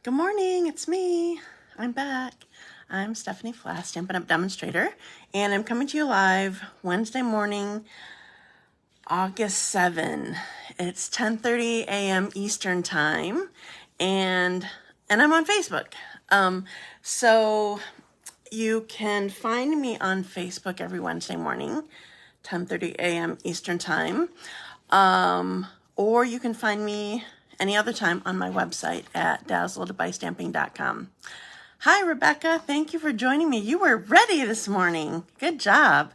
Good morning, it's me. I'm back. I'm Stephanie Flath, Stampin' Up! Demonstrator, and I'm coming to you live Wednesday morning, August 7. It's 10:30 a.m. Eastern Time, and I'm on Facebook. So you can find me on Facebook every Wednesday morning, 10:30 a.m. Eastern Time, or you can find me any other time on my website at dazzledbystamping.com. Hi, Rebecca. Thank you for joining me. You were ready this morning. Good job.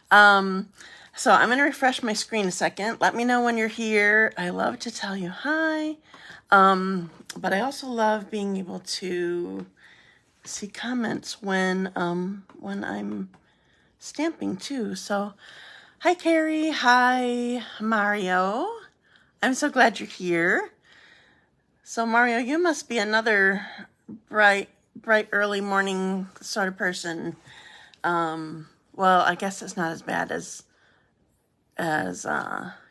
So I'm going to refresh my screen a second. Let me know when you're here. I love to tell you hi. But I also love being able to see comments when I'm stamping too. So hi, Carrie. Hi, Mario. I'm so glad you're here. So Mario, you must be another bright early morning sort of person. Well, I guess it's not as bad as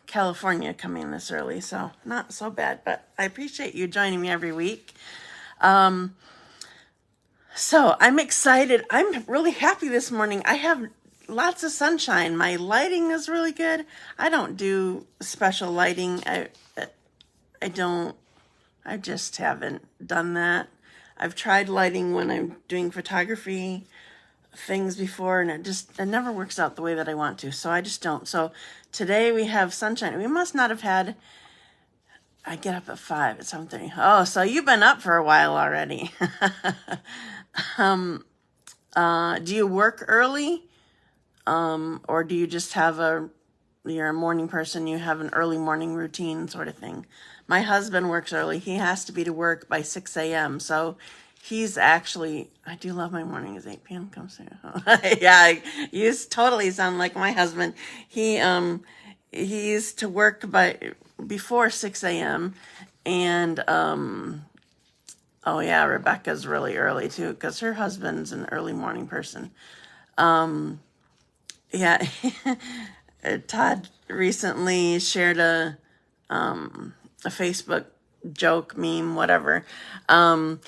California coming this early, so not so bad, but I appreciate you joining me every week. So I'm excited. I'm really happy this morning. I have lots of sunshine. My lighting is really good. I don't do special lighting. I just haven't done that. I've tried lighting when I'm doing photography things before, and it never works out the way that I want to, so I just don't. So today we have sunshine. We must not have had, I get up at 5 at 7:30. Oh, so you've been up for a while already. Do you work early? Or do you just have you're a morning person, you have an early morning routine sort of thing? My husband works early. He has to be to work by 6 a.m. So he's actually, I do love my mornings. 8 p.m. comes through. Yeah, you totally sound like my husband. He's to work before 6 a.m. And, oh yeah, Rebecca's really early too, because her husband's an early morning person. Yeah, Todd recently shared a Facebook joke, meme, whatever. And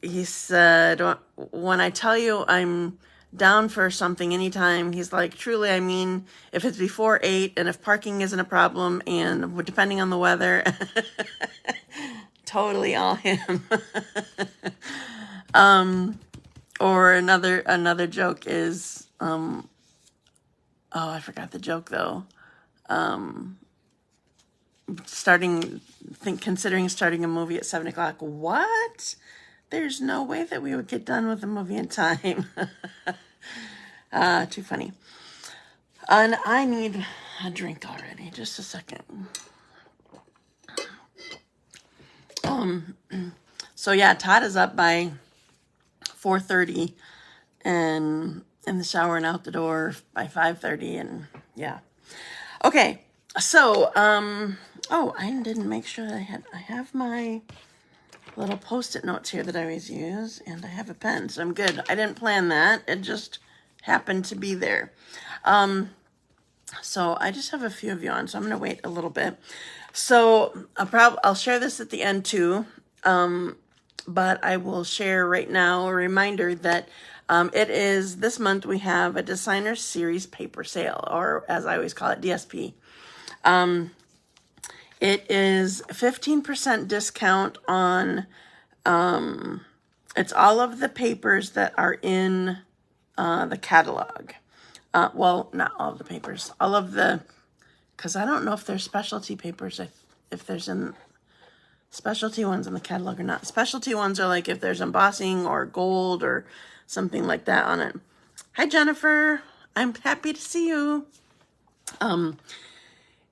he said, when I tell you I'm down for something anytime, he's like, truly, I mean, if it's before 8 and if parking isn't a problem and depending on the weather, totally all him. Or another joke is, oh, I forgot the joke though. Considering starting a movie at 7 o'clock. What? There's no way that we would get done with the movie in time. Too funny. And I need a drink already. Just a second. So yeah, Todd is up by 4:30 and in the shower and out the door by 5:30, and yeah. Okay, so oh, I didn't make sure that I have my little post-it notes here that I always use, and I have a pen, so I'm good. I didn't plan that. It just happened to be there. So I just have a few of you on, so I'm going to wait a little bit. So I'll share this at the end too, but I will share right now a reminder that it is this month we have a Designer Series paper sale, or as I always call it, DSP. It is 15% discount on, it's all of the papers that are in the catalog. Well, not all of the papers, all of the, because I don't know if there's specialty papers, if there's specialty ones in the catalog or not. Specialty ones are like if there's embossing or gold or something like that on it. Hi, Jennifer. I'm happy to see you.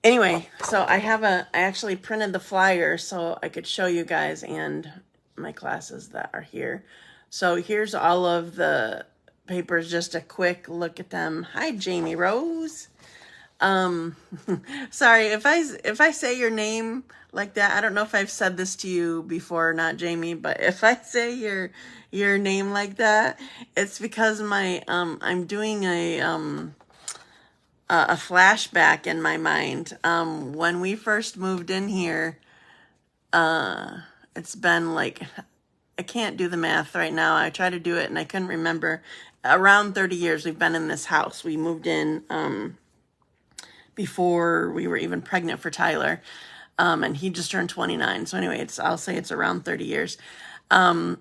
Anyway, so I actually printed the flyer so I could show you guys and my classes that are here. So here's all of the papers, just a quick look at them. Hi, Jamie Rose. Sorry, if I say your name like that, I don't know if I've said this to you before or not, Jamie, but if I say your name like that, it's because I'm doing a flashback in my mind. When we first moved in here, it's been like, I can't do the math right now. I tried to do it and I couldn't remember. Around 30 years we've been in this house. We moved in before we were even pregnant for Tyler. And he just turned 29. So anyway, I'll say it's around 30 years. Our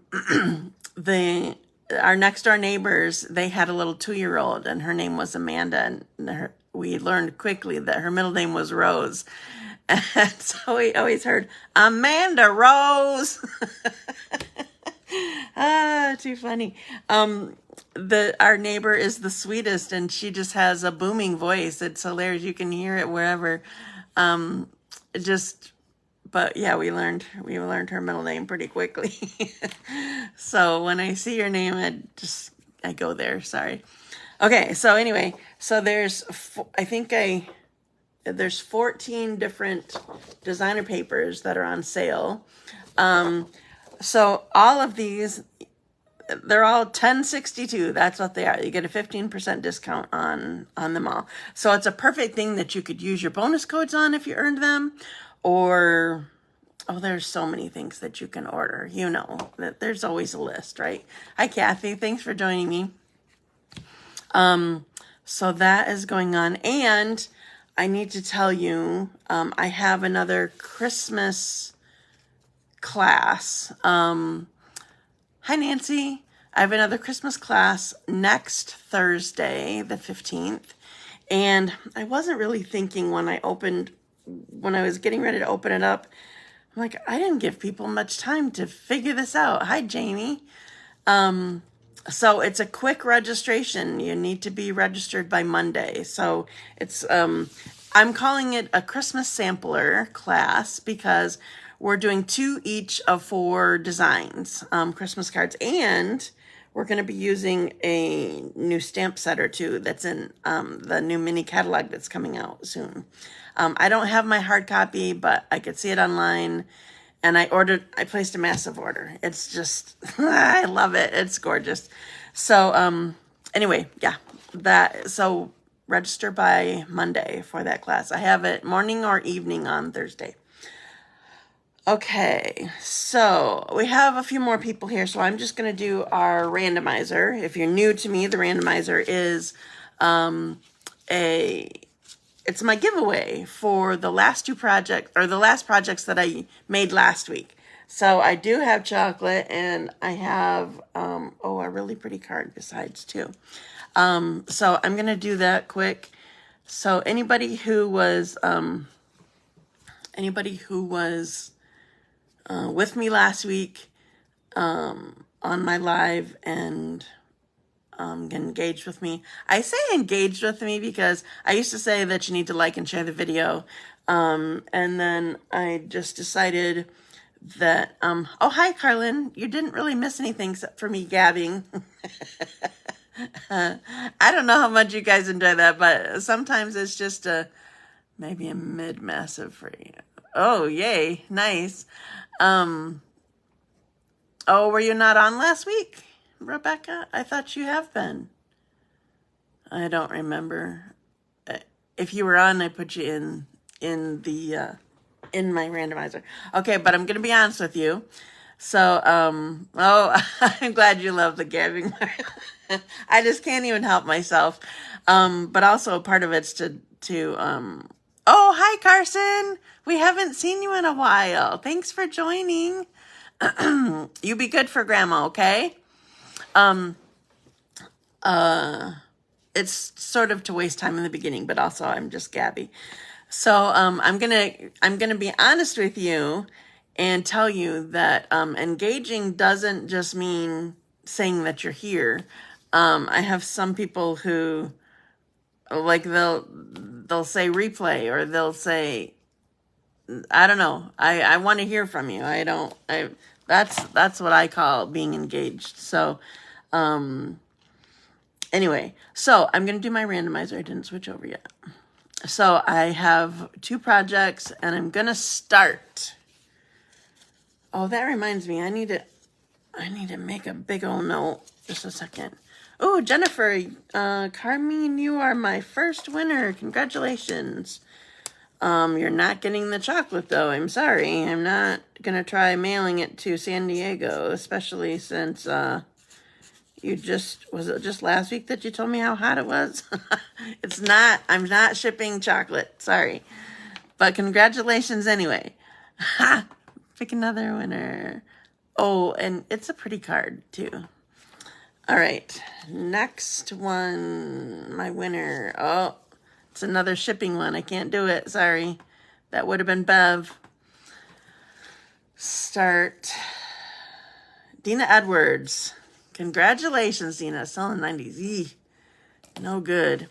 next door neighbors, they had a little 2-year-old and her name was Amanda. And we learned quickly that her middle name was Rose. And so we always heard, Amanda Rose. Too funny. Our neighbor is the sweetest and she just has a booming voice. It's hilarious. You can hear it wherever. But yeah, we learned her middle name pretty quickly. So when I see your name, I go there. Sorry. Okay. So anyway, so there's 14 different designer papers that are on sale. So all of these, they're all $10.62. That's what they are. You get a 15% discount on them all. So it's a perfect thing that you could use your bonus codes on if you earned them, or, there's so many things that you can order. You know, that there's always a list, right? Hi, Kathy. Thanks for joining me. So that is going on. And I need to tell you, I have another Christmas class. Hi, Nancy. I have another Christmas class next Thursday, the 15th. And I wasn't really thinking when I was getting ready to open it up, I'm like, I didn't give people much time to figure this out. Hi, Jamie. So it's a quick registration. You need to be registered by Monday. So it's, I'm calling it a Christmas sampler class because we're doing 2 each of 4 designs, Christmas cards, and we're going to be using a new stamp set or 2 that's in the new mini catalog that's coming out soon. I don't have my hard copy, but I could see it online, and I placed a massive order. It's just, I love it. It's gorgeous. So anyway, yeah, so register by Monday for that class. I have it morning or evening on Thursday. Okay, so we have a few more people here, so I'm just going to do our randomizer. If you're new to me, the randomizer is it's my giveaway for the last 2 projects, or the last projects that I made last week. So I do have chocolate, and I have a really pretty card besides too. So I'm going to do that quick. So anybody who was with me last week on my live and engaged with me. I say engaged with me because I used to say that you need to like and share the video. And then I just decided that, oh, hi, Carlin. You didn't really miss anything except for me gabbing. I don't know how much you guys enjoy that, but sometimes it's just maybe a mid-massive for you. Oh, yay. Nice. Oh, were you not on last week, Rebecca? I thought you have been. I don't remember. If you were on, I put you in my randomizer. Okay, but I'm going to be honest with you. So, I'm glad you love the gabbing. I just can't even help myself. But also part of it's to oh, hi, Carson. We haven't seen you in a while. Thanks for joining. You be good for Grandma, okay? It's sort of to waste time in the beginning, but also I'm just Gabby. So I'm gonna be honest with you and tell you that engaging doesn't just mean saying that you're here. I have some people who, like, they'll say replay, or they'll say, I don't know, I want to hear from you. That's what I call being engaged. So anyway, so I'm going to do my randomizer. I didn't switch over yet. So I have 2 projects, and I'm going to start. Oh, that reminds me, I need to make a big old note. Just a second. Oh, Jennifer, Carmean, you are my first winner. Congratulations. You're not getting the chocolate though. I'm sorry. I'm not gonna try mailing it to San Diego, especially since was it just last week that you told me how hot it was? I'm not shipping chocolate. Sorry. But congratulations anyway. Ha! Pick another winner. Oh, and it's a pretty card too. All right. Next one, my winner. Oh, it's another shipping one. I can't do it. Sorry. That would have been Bev. Start. Deanna Edwards. Congratulations, Deanna. Still in the 90s. Eee. No good.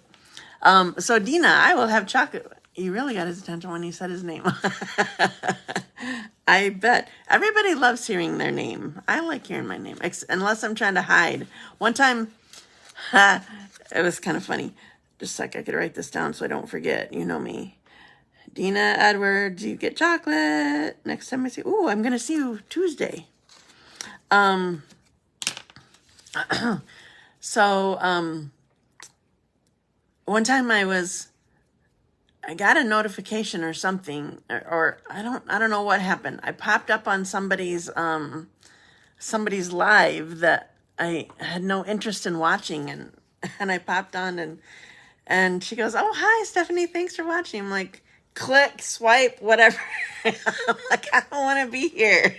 So Deanna, I will have chocolate. You really got his attention when he said his name. I bet. Everybody loves hearing their name. I like hearing my name, unless I'm trying to hide. One time, it was kind of funny. Just a sec, I could write this down so I don't forget. You know me. Deanna Edwards, you get chocolate. Next time I say, ooh, I'm going to see you Tuesday. One time I got a notification or something, or I don't know what happened. I popped up on somebody's live that I had no interest in watching, and I popped on and she goes, "Oh, hi, Stephanie, thanks for watching." I'm like, click, swipe, whatever. I'm like, I don't want to be here.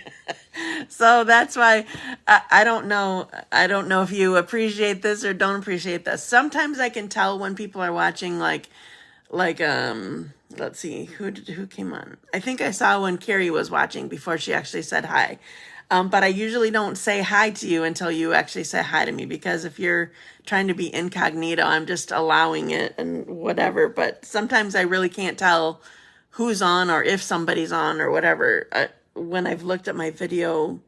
So that's why I don't know. I don't know if you appreciate this or don't appreciate this. Sometimes I can tell when people are watching, like let's see, who came on. I think I saw when Carrie was watching before she actually said hi. But I usually don't say hi to you until you actually say hi to me, because if you're trying to be incognito, I'm just allowing it and whatever. But sometimes I really can't tell who's on or if somebody's on or whatever. When I've looked at my video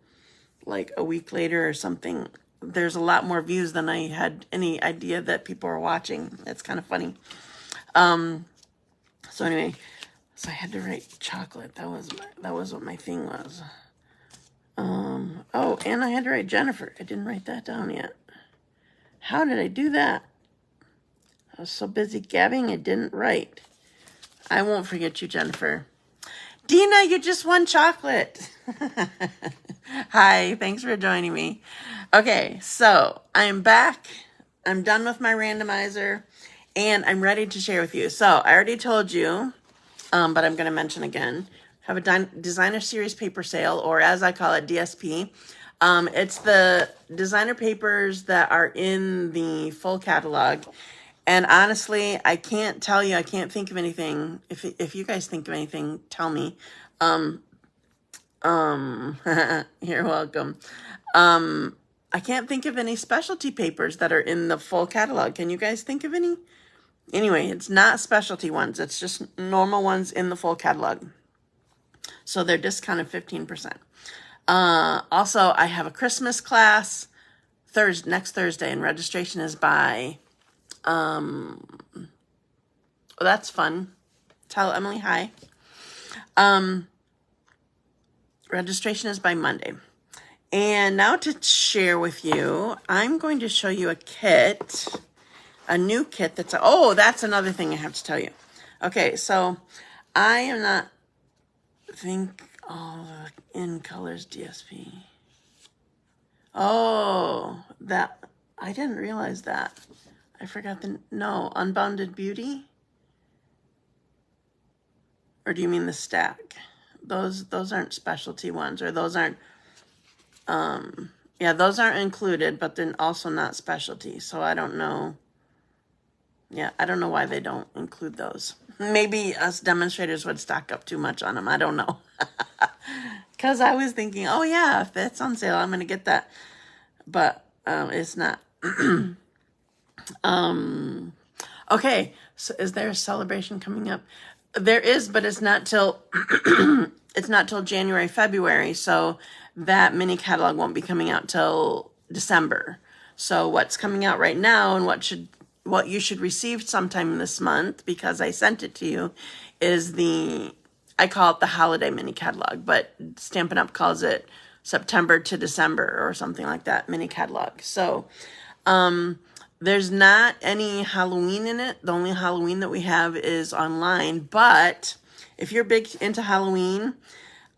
like a week later or something, there's a lot more views than I had any idea that people are watching. It's kind of funny. So anyway, so I had to write chocolate. That was what my thing was. Oh, and I had to write Jennifer. I didn't write that down yet. How did I do that? I was so busy gabbing, I didn't write. I won't forget you, Jennifer. Deanna, you just won chocolate. Hi, thanks for joining me. Okay, so I'm back. I'm done with my randomizer, and I'm ready to share with you. So I already told you, but I'm going to mention again. Have a designer series paper sale, or as I call it, DSP. It's the designer papers that are in the full catalog. And honestly, I can't tell you, I can't think of anything. If you guys think of anything, tell me. You're welcome. I can't think of any specialty papers that are in the full catalog. Can you guys think of any? Anyway, it's not specialty ones. It's just normal ones in the full catalog. So they're discounted 15%. Also, I have a Christmas class next Thursday, and registration is by, well, that's fun. Tell Emily hi. Registration is by Monday. And now to share with you, I'm going to show you a new kit that's another thing I have to tell you. Okay, so I am not, in colors DSP. Oh, I didn't realize that. I forgot Unbounded Beauty? Or do you mean the stack? Those aren't specialty ones, or those aren't, those aren't included, but then also not specialty. So I don't know. Yeah, I don't know why they don't include those. Maybe us demonstrators would stock up too much on them. I don't know. Because I was thinking, oh yeah, if it's on sale, I'm going to get that. But it's not. Okay, so is there a celebration coming up? There is, but it's not till January, February. So that mini catalog won't be coming out till December. So what's coming out right now and what you should receive sometime this month, because I sent it to you, is I call it the holiday mini catalog, but Stampin' Up! Calls it September to December or something like that, mini catalog. So there's not any Halloween in it. The only Halloween that we have is online, but if you're big into Halloween,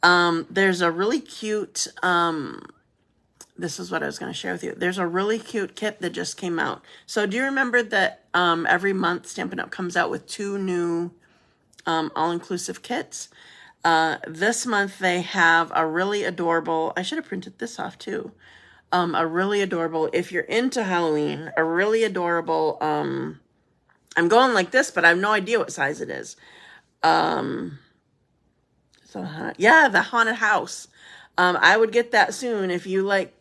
there's a really cute, this is what I was going to share with you. There's a really cute kit that just came out. So do you remember that every month Stampin' Up! Comes out with 2 new all-inclusive kits? This month they have a really adorable, I should have printed this off too, a really adorable, if you're into Halloween, a really adorable, I'm going like this, but I have no idea what size it is. Yeah, the haunted house. I would get that soon if you like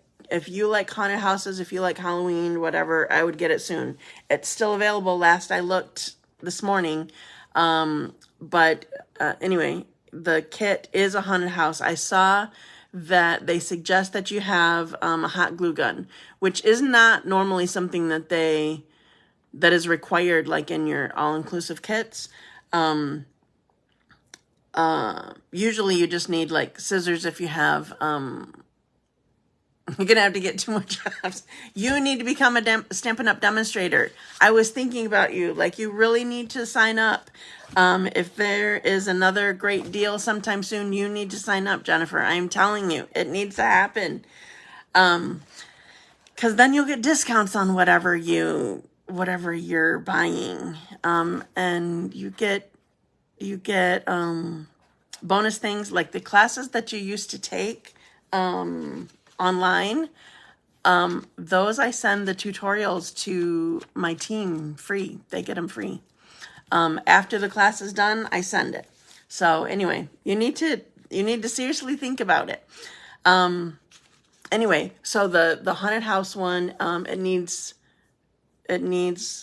haunted houses, if you like Halloween, whatever, I would get it soon. It's still available. Last I looked this morning. Anyway, the kit is a haunted house. I saw that they suggest that you have a hot glue gun, which is not normally something that is required like in your all-inclusive kits. Usually you just need like scissors if you have, you're going to have to get 2 more jobs. You need to become a Stampin' Up! Demonstrator. I was thinking about you. Like, you really need to sign up. If there is another great deal sometime soon, you need to sign up, Jennifer. I'm telling you, it needs to happen. Because then you'll get discounts on whatever you're buying. And you get bonus things like the classes that you used to take online. Those I send the tutorials to my team free. They get them free. After the class is done, I send it. So anyway, you need to seriously think about it. Anyway, so the haunted house one, it needs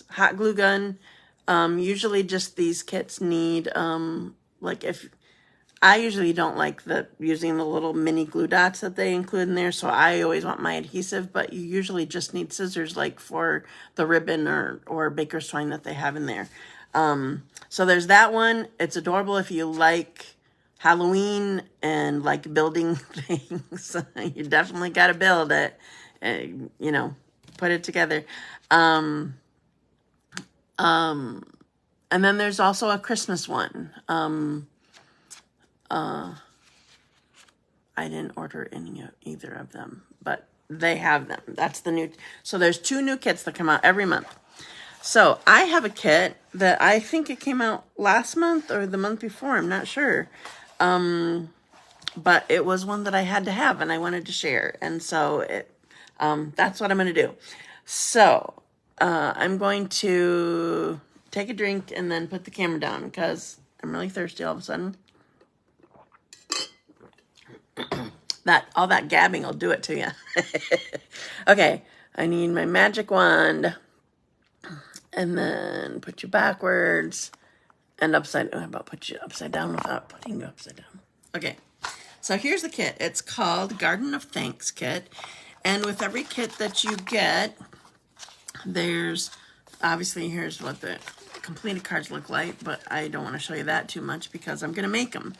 hot glue gun. Usually just these kits need, like if I usually don't like using the little mini glue dots that they include in there, so I always want my adhesive, but you usually just need scissors like for the ribbon or baker's twine that they have in there. So there's that one. It's adorable if you like Halloween and like building things. You definitely got to build it, put it together. And then there's also a Christmas one. I didn't order either of them, but they have them. That's the new. So there's 2 new kits that come out every month. So I have a kit that I think it came out last month or the month before. I'm not sure. But it was one that I had to have and I wanted to share. And so that's what I'm going to do. So, I'm going to take a drink and then put the camera down because I'm really thirsty all of a sudden. All that gabbing will do it to you. Okay, I need my magic wand. And then put you backwards and upside down. How about put you upside down without putting you upside down? Okay, so here's the kit. It's called Garden of Thanks kit. And with every kit that you get, here's what the completed cards look like, but I don't want to show you that too much because I'm going to make them.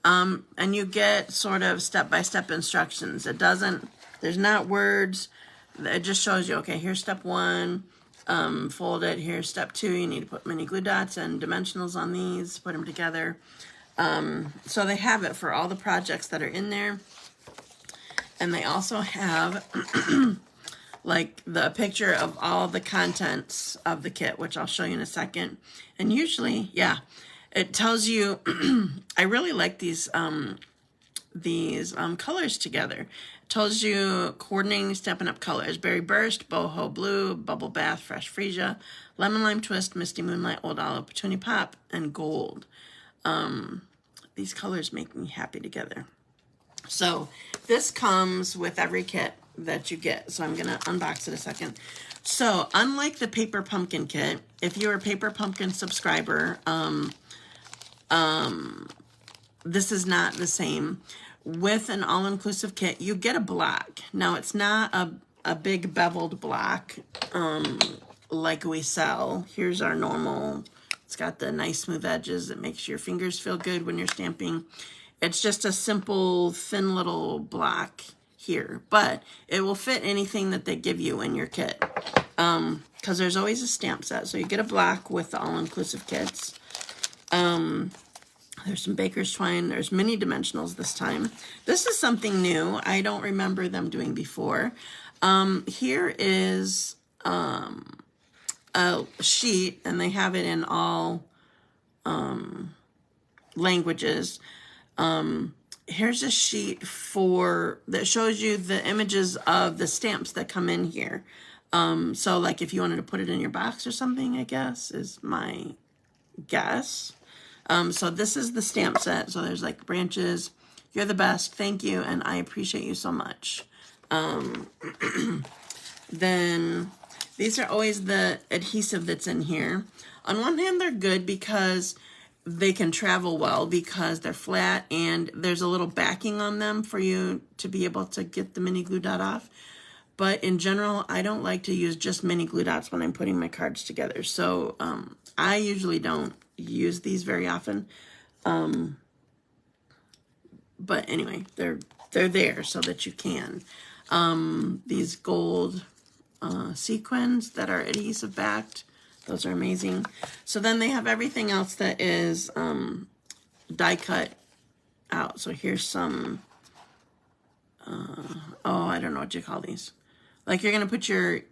And you get sort of step-by-step instructions. There's not words. It just shows you, okay, here's step 1, fold it. Here's step 2. You need to put mini glue dots and dimensionals on these, put them together. So they have it for all the projects that are in there. And they also have like the picture of all the contents of the kit, which I'll show you in a second. And usually, yeah, it tells you, I really like these colors together. It tells you coordinating Stampin' Up! Colors: Berry Burst, Boho Blue, Bubble Bath, Fresh Freesia, Lemon Lime Twist, Misty Moonlight, Old Olive, Petunia Pop, and Gold. These colors make me happy together. So this comes with every kit that you get. So I'm going to unbox it a second. So unlike the Paper Pumpkin kit, if you're a Paper Pumpkin subscriber, this is not the same. With an all-inclusive kit, you get a block. Now it's not a big beveled block like we sell. Here's our normal. It's got the nice smooth edges. It makes your fingers feel good when you're stamping. It's just a simple, thin little block here, but it will fit anything that they give you in your kit. Because there's always a stamp set. So you get a block with the all-inclusive kits. There's some baker's twine. There's mini dimensionals this time. This is something new. I don't remember them doing before. Here is a sheet, and they have it in all languages. Here's a sheet that shows you the images of the stamps that come in here. So like if you wanted to put it in your box or something, I guess, is my guess. So this is the stamp set. So there's like branches. You're the best. Thank you. And I appreciate you so much. Then these are always the adhesive that's in here. On one hand, they're good because they can travel well because they're flat and there's a little backing on them for you to be able to get the mini glue dot off. But in general, I don't like to use just mini glue dots when I'm putting my cards together. So I usually don't use these very often. But anyway, they're there so that you can. These gold sequins that are adhesive backed, those are amazing. So then they have everything else that is die cut out. So here's some, I don't know what you call these. Like you're going to put your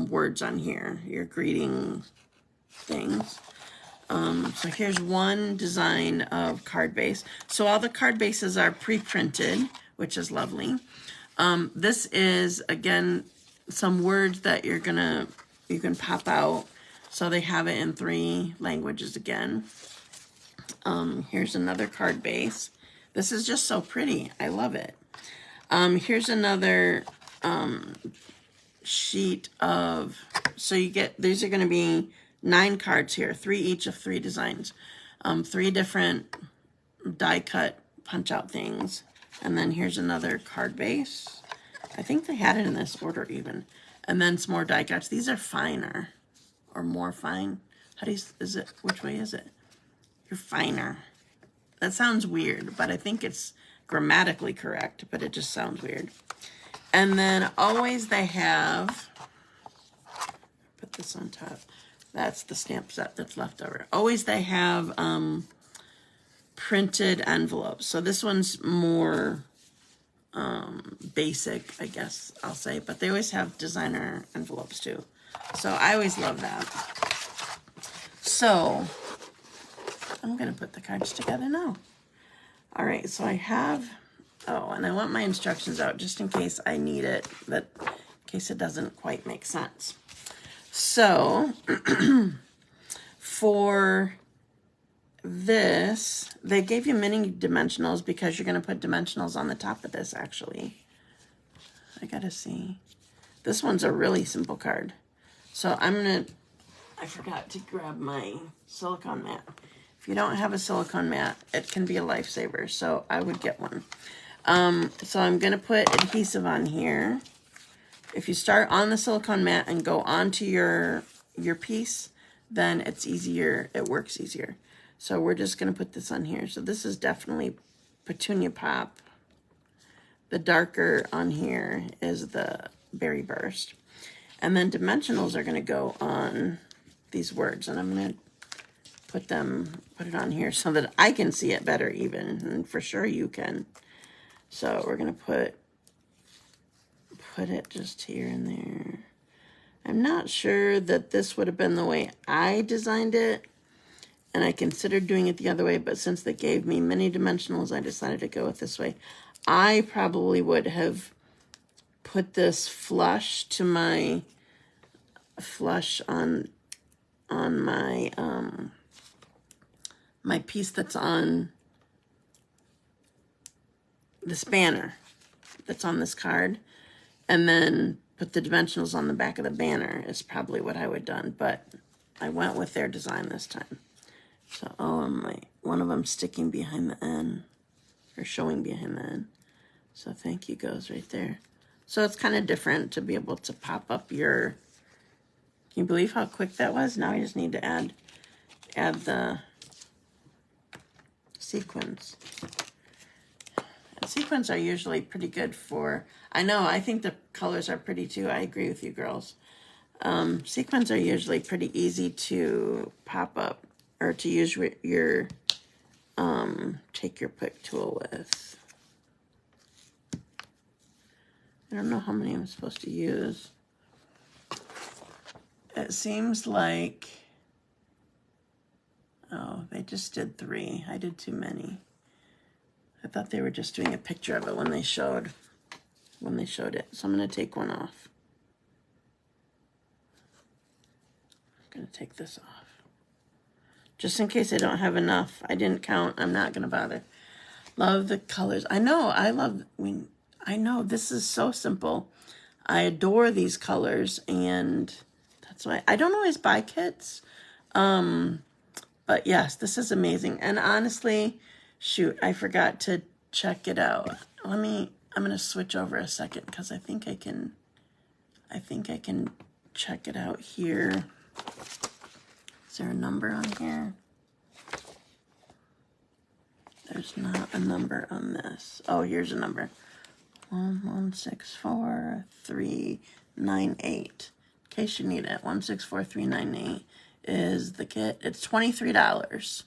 words on here, your greeting things. So here's one design of card base. So all the card bases are pre-printed, which is lovely. This is, again, some words that you can pop out. So they have it in 3 languages again. Here's another card base. This is just so pretty. I love it. Here's another sheet of, so you get, these are going to be 9 cards here, 3 each of 3 designs. 3 different die cut punch out things. And then here's another card base. I think they had it in this order even. And then some more die cuts. These are finer or more fine. How do you, which way is it? You're finer. That sounds weird, but I think it's grammatically correct, but it just sounds weird. And then always they have, put this on top. That's the stamp set that's left over. Always they have printed envelopes. So this one's more basic, I guess I'll say, but they always have designer envelopes too. So I always love that. So I'm going to put the cards together now. All right, so I have, and I want my instructions out just in case I need it, in case it doesn't quite make sense. So for this, they gave you mini dimensionals because you're going to put dimensionals on the top of this, actually. I got to see. This one's a really simple card. So I forgot to grab my silicone mat. If you don't have a silicone mat, it can be a lifesaver, so I would get one. So I'm going to put adhesive on here. If you start on the silicone mat and go onto your piece, then it's easier, it works easier. So we're just going to put this on here. So this is definitely Petunia Pop. The darker on here is the Berry Burst. And then dimensionals are going to go on these words. And I'm going to put it on here so that I can see it better even. And for sure you can. So we're going to put it just here and there. I'm not sure that this would have been the way I designed it. And I considered doing it the other way, but since they gave me many dimensionals, I decided to go with this way. I probably would have put this flush on my my piece that's on this banner that's on this card, and then put the dimensionals on the back of the banner is probably what I would have done, but I went with their design this time. So, one of them sticking behind the N, or showing behind the N. So thank you goes right there. So it's kind of different to be able to pop up your, can you believe how quick that was? Now I just need to add the sequins. And sequins are usually pretty good for, I think the colors are pretty too. I agree with you girls. Sequins are usually pretty easy to pop up or to use your take your pick tool with. I don't know how many I'm supposed to use. It seems like, oh, they just did 3. I did too many. I thought they were just doing a picture of it when they showed it. So I'm going to take one off. I'm going to take this off. Just in case I don't have enough. I didn't count. I'm not going to bother. Love the colors. I know. I know this is so simple. I adore these colors, and that's why I don't always buy kits. But yes, this is amazing. And honestly, shoot, I forgot to check it out. I'm going to switch over a second because I think I can check it out here. Is there a number on here? There's not a number on this. Oh, here's a number. 1164398. In case you need it, 164,398 is the kit. It's $23.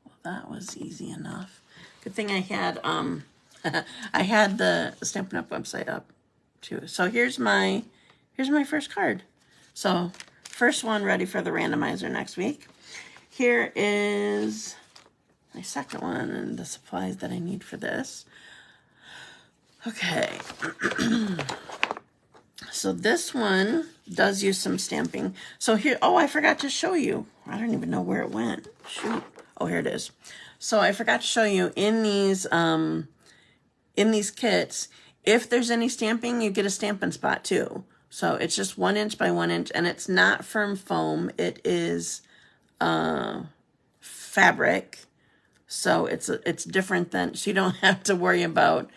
Well, that was easy enough. Good thing I had I had the Stampin' Up! Website up too. So here's my first card. So first one ready for the randomizer next week. Here is my second one and the supplies that I need for this. Okay. So this one does use some stamping. So here, oh, I forgot to show you. I don't even know where it went. Shoot. Oh, here it is. So I forgot to show you in these kits, if there's any stamping, you get a Stampin' Spot too. So it's just 1 inch by 1 inch, and it's not firm foam. It is fabric. So it's different than, so you don't have to worry about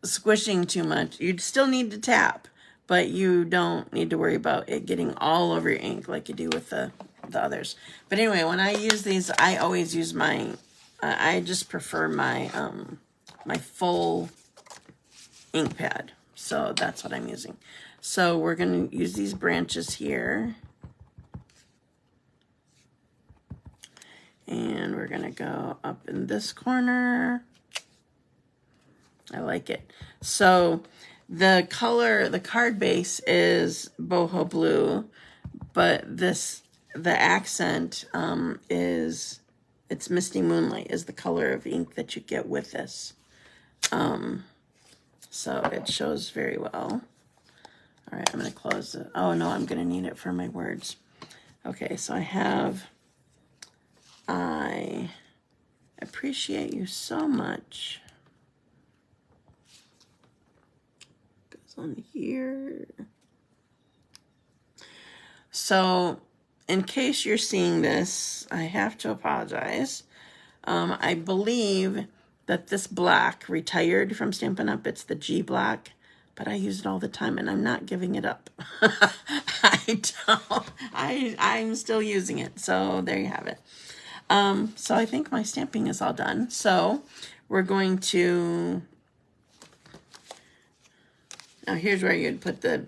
squishing too much. You still need to tap, but you don't need to worry about it getting all over your ink like you do with the others. But anyway, when I use these, I always use my, I just prefer my, my full ink pad. So that's what I'm using. So we're going to use these branches here. And we're going to go up in this corner. I like it. So the color, the card base is boho blue, but the accent is, it's Misty Moonlight is the color of ink that you get with this. So it shows very well. All right, I'm going to close it. Oh no, I'm going to need it for my words. Okay, so I appreciate you so much. Goes on here. So in case you're seeing this, I have to apologize. I believe that this black retired from Stampin' Up. It's the G black, but I use it all the time and I'm not giving it up. I'm still using it. So there you have it. So I think my stamping is all done. So we're going to, now here's where you'd put the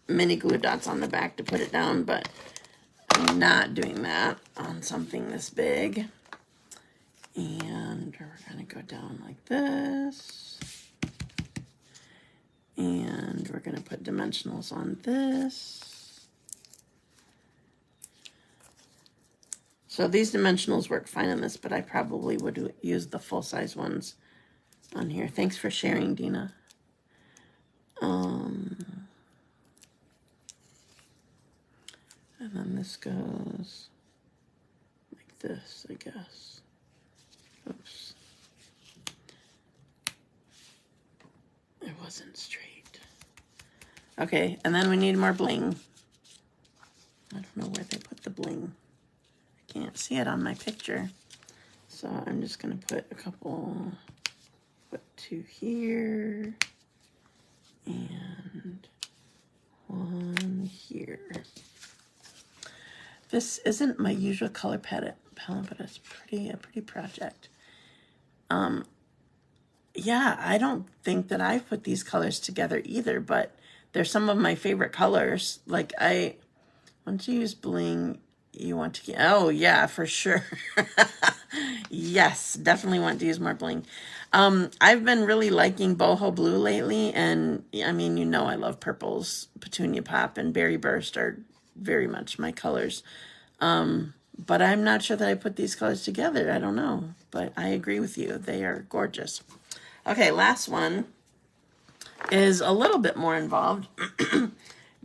mini glue dots on the back to put it down, but I'm not doing that on something this big. And we're going to go down like this. And we're going to put dimensionals on this. So these dimensionals work fine on this, but I probably would use the full-size ones on here. Thanks for sharing, Deanna. And then this goes like this, I guess. Oops. It wasn't straight. Okay, and then we need more bling. I don't know where they put the bling. I can't see it on my picture. So I'm just going to put a couple, put 2 here, and 1 here. This isn't my usual color palette, but it's a pretty project. Yeah, I don't think that I've put these colors together either, but they're some of my favorite colors. Like once you use bling, You want to, oh yeah, for sure. Yes, definitely want to use more bling. I've been really liking boho blue lately, and I mean, you know, I love purples. Petunia pop and berry burst are very much my colors. But I'm not sure that I put these colors together. I don't know, but I agree with you. They are gorgeous. Okay, last one is a little bit more involved.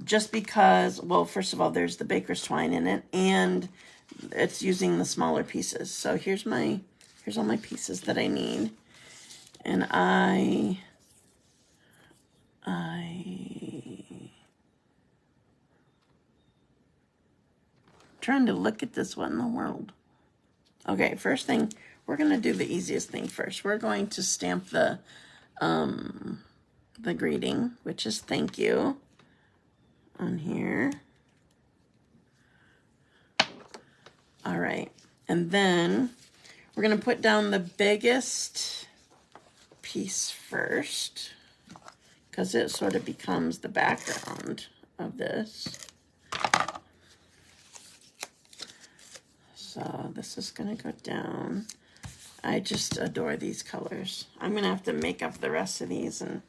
Just because, well, first of all, there's the baker's twine in it, and it's using the smaller pieces. So here's all my pieces that I need. And I trying to look at this. What in the world? Okay, first thing, we're going to do the easiest thing first. We're going to stamp the greeting, which is thank you, on here. All right, and then we're going to put down the biggest piece first, because it sort of becomes the background of this. So this is going to go down. I just adore these colors. I'm going to have to make up the rest of these and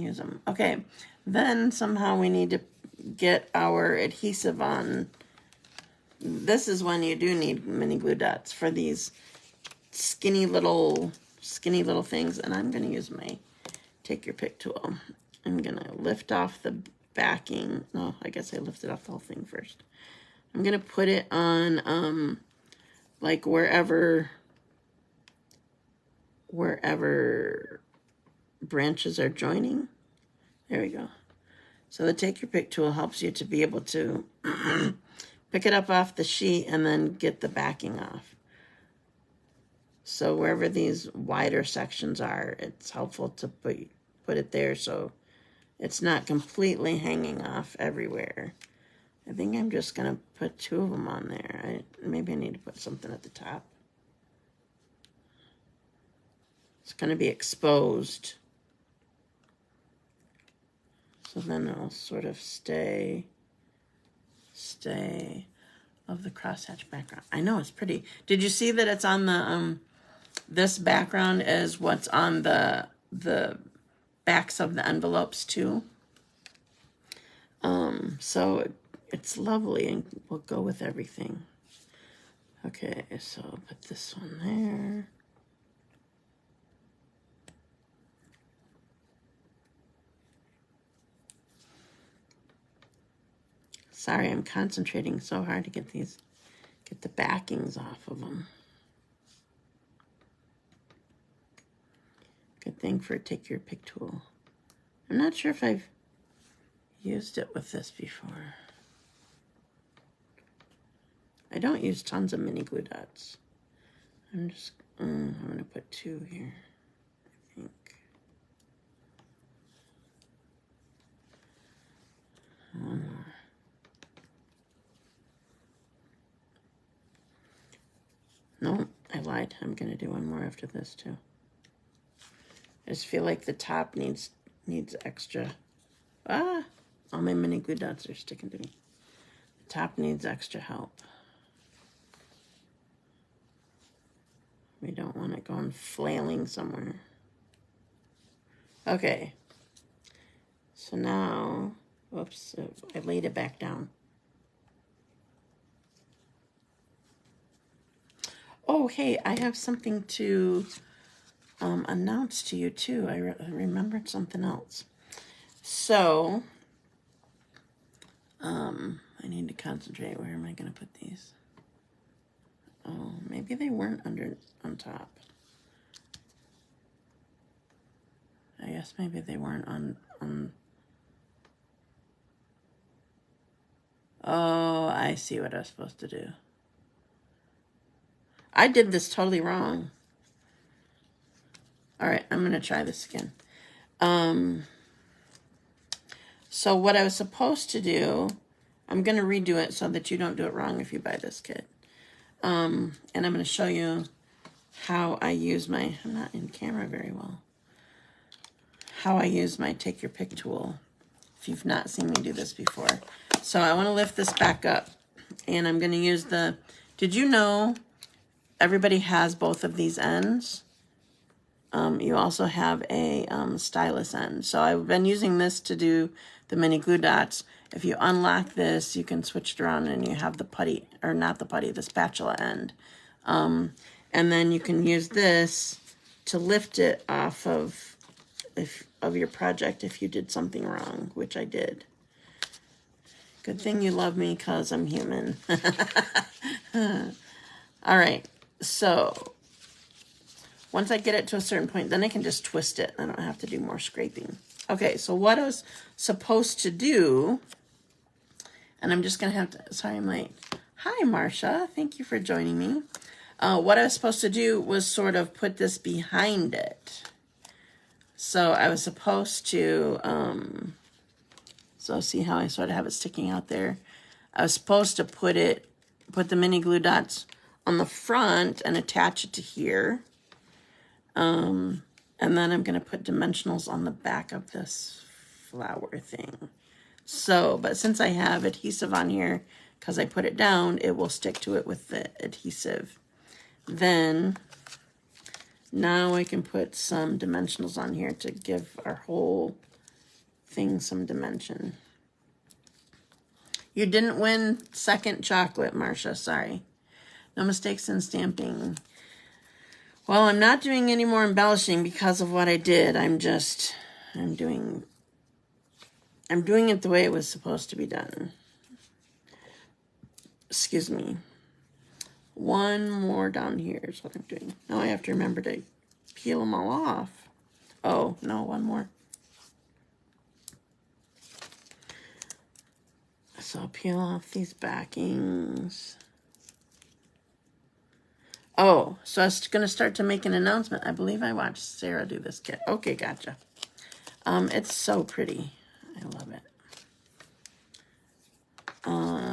use them. Okay, then somehow we need to get our adhesive on. This is when you do need mini glue dots for these skinny little things. And I'm going to use my take your pick tool. I'm going to lift off the backing. No, I guess I lifted off the whole thing first. I'm going to put it on like wherever branches are joining. There we go. So the take your pick tool helps you to be able to pick it up off the sheet and then get the backing off. So wherever these wider sections are, it's helpful to put it there so it's not completely hanging off everywhere. I think I'm just going to put 2 of them on there. Maybe I need to put something at the top. It's going to be exposed. So then it'll sort of stay of the crosshatch background. I know, it's pretty. Did you see that it's on the, this background is what's on the backs of the envelopes too? So it's lovely and will go with everything. Okay, so I'll put this one there. Sorry, I'm concentrating so hard to get the backings off of them. Good thing for take your pick tool. I'm not sure if I've used it with this before. I don't use tons of mini glue dots. I'm going to put 2 here, I think. One more. No, I lied. I'm going to do one more after this too. I just feel like the top needs extra. All my mini glue dots are sticking to me. The top needs extra help. We don't want it going flailing somewhere. Okay. So now, whoops, I laid it back down. Oh, hey, I have something to announce to you too. I remembered something else. So, I need to concentrate. Where am I going to put these? Oh, maybe they weren't on top. I guess maybe they weren't on. Oh, I see what I was supposed to do. I did this totally wrong. All right, I'm going to try this again. So what I was supposed to do, I'm going to redo it so that you don't do it wrong if you buy this kit. And I'm going to show you how I use my, I'm not in camera very well, how I use my take your pick tool, if you've not seen me do this before. So I want to lift this back up. And I'm going to use the, did you know everybody has both of these ends? You also have a stylus end. So I've been using this to do the mini glue dots. If you unlock this, you can switch it around and you have the putty, or not the putty, the spatula end. And then you can use this to lift it off of your project if you did something wrong, which I did. Good thing you love me because I'm human. All right, so once I get it to a certain point, then I can just twist it. I don't have to do more scraping. Okay, so what I was supposed to do, and I'm just going to have to, sorry I'm late. Hi, Marcia. Thank you for joining me. What I was supposed to do was sort of put this behind it. So I was supposed to, so see how I sort of have it sticking out there? I was supposed to put the mini glue dots on the front and attach it to here. And then I'm going to put dimensionals on the back of this flower thing. So, but since I have adhesive on here, because I put it down, it will stick to it with the adhesive. Then, now I can put some dimensionals on here to give our whole thing some dimension. You didn't win second chocolate, Marcia, sorry. No mistakes in stamping. Well, I'm not doing any more embellishing because of what I did. I'm doing it the way it was supposed to be done. Excuse me. One more down here is what I'm doing. Now I have to remember to peel them all off. Oh, no, one more. So I'll peel off these backings. Oh, so I was going to start to make an announcement. I believe I watched Sarah do this kit. Okay, gotcha. It's so pretty. I love it.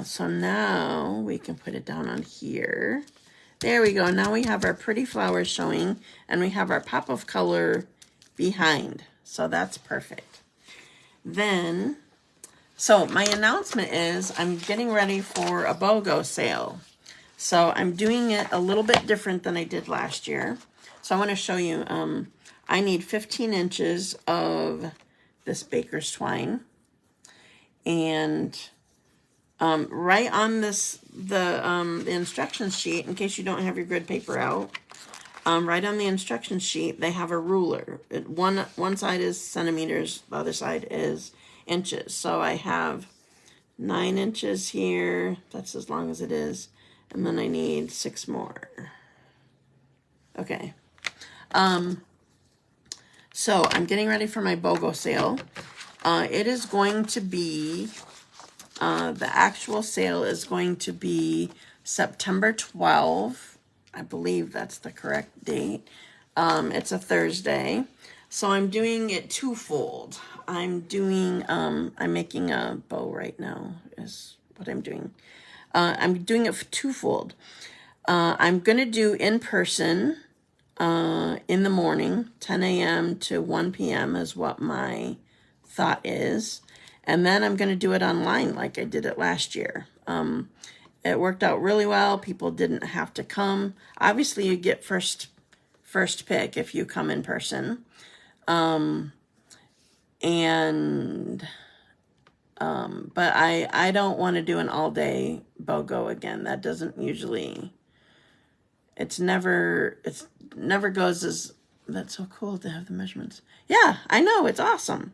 So now we can put it down on here. There we go. Now we have our pretty flowers showing, and we have our pop of color behind. So that's perfect. Then, so my announcement is I'm getting ready for a BOGO sale. So I'm doing it a little bit different than I did last year. So I want to show you, I need 15 inches of this baker's twine. And right on this, the instructions sheet, in case you don't have your grid paper out, right on the instruction sheet, they have a ruler. One side is centimeters, the other side is inches. So I have 9 inches here. That's as long as it is. And then I need 6 more. Okay. So I'm getting ready for my BOGO sale. It is going to be, the actual sale is going to be September 12th. I believe that's the correct date. It's a Thursday. So I'm doing it twofold. I'm making a bow right now is what I'm doing. I'm doing it twofold. I'm going to do in person in the morning, 10 a.m. to 1 p.m. is what my thought is. And then I'm going to do it online like I did it last year. It worked out really well. People didn't have to come. Obviously, you get first pick if you come in person. But I don't want to do an all-day BOGO again. That doesn't usually, it never goes as, that's so cool to have the measurements. Yeah, I know, it's awesome.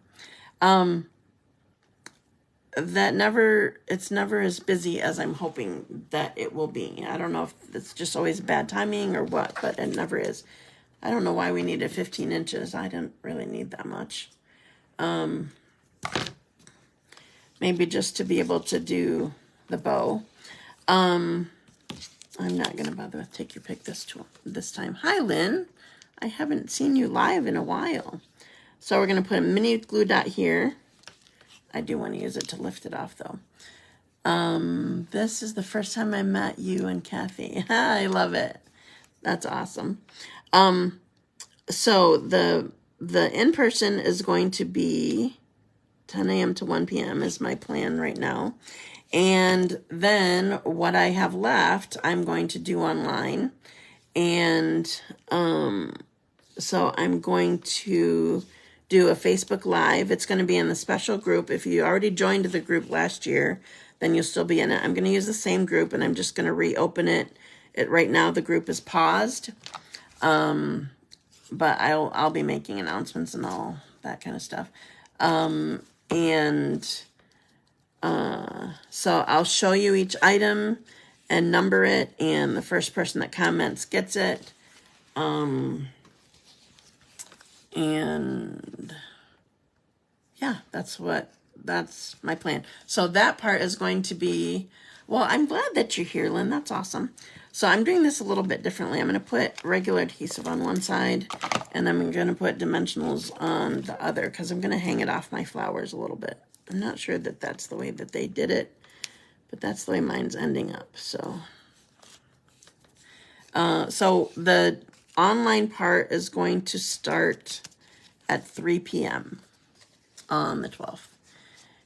It's never as busy as I'm hoping that it will be. I don't know if it's just always bad timing or what, but it never is. I don't know why we needed 15 inches. I didn't really need that much. Maybe just to be able to do the bow. I'm not going to bother with take your pick this time. Hi, Lynn. I haven't seen you live in a while. So we're going to put a mini glue dot here. I do want to use it to lift it off, though. This is the first time I met you and Kathy. I love it. That's awesome. So the in-person is going to be 10 a.m. to 1 p.m. is my plan right now. And then what I have left, I'm going to do online. And so I'm going to do a Facebook Live. It's going to be in the special group. If you already joined the group last year, then you'll still be in it. I'm going to use the same group, and I'm just going to reopen it. Right now, the group is paused, but I'll be making announcements and all that kind of stuff. So I'll show you each item and number it, and the first person that comments gets it. And yeah, that's my plan. So that part is going to be, well, I'm glad that you're here, Lynn. That's awesome. So I'm doing this a little bit differently. I'm going to put regular adhesive on one side, and I'm going to put dimensionals on the other, because I'm going to hang it off my flowers a little bit. I'm not sure that that's the way that they did it, but that's the way mine's ending up. So the online part is going to start at 3 p.m. on the 12th.